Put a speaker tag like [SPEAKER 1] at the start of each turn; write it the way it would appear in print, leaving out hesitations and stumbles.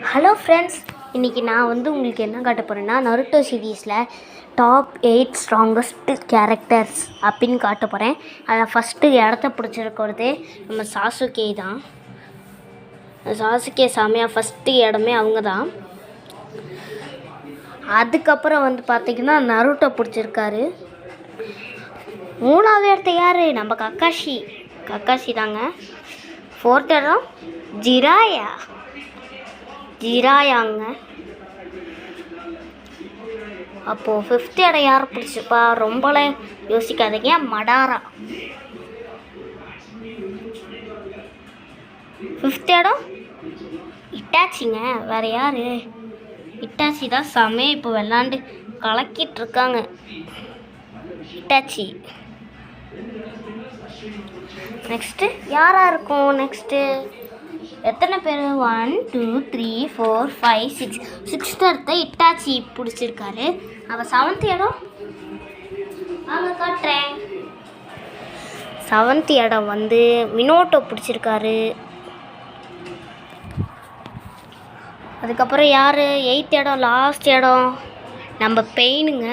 [SPEAKER 1] Hello friends, இன்றைக்கி நான் உங்களுக்கு என்ன காட்ட போகிறேன்னா நருட்டோ சீரீஸில் டாப் 8 ஸ்ட்ராங்கஸ்ட் கேரக்டர்ஸ் அப்படின்னு காட்ட போகிறேன். அதில் ஃபஸ்ட்டு இடத்த பிடிச்சிருக்கிறது நம்ம சாசுகே தான். சாசுகே செமையாக ஃபஸ்ட்டு இடமே அவங்க தான். அதுக்கப்புறம் பார்த்திங்கன்னா நருட்டோ பிடிச்சிருக்காரு. மூணாவது இடத்த யார்? நம்ம கக்காஷி தாங்க. ஃபோர்த் இடம் ஜிராயாங்க. அப்போது ஃபிஃப்த் இடம் யார் பிடிச்சிருப்பா? ரொம்பலாம் யோசிக்காதீங்க, மடாரா. ஃபிஃப்த் இடம் இட்டாச்சிங்க. வேறு யார்? இட்டாச்சி தான் செமையாக இப்போ விளாண்டு கலக்கிட்டு இருக்காங்க. இட்டாச்சி. நெக்ஸ்ட்டு யாராக இருக்கும்? நெக்ஸ்ட்டு எத்தனை பேர்? 1 2 3 4 5 6 சிக்ஸ்த் இடத்த இட்டாச்சி பிடிச்சிருக்காரு. அவள் 7th இடம் அங்கே காட்டுறேன். 7th இடம் மினோட்டோ பிடிச்சிருக்காரு. அதுக்கப்புறம் யார்? 8th இடம் லாஸ்ட் இடம் நம்ம பெயினுங்க.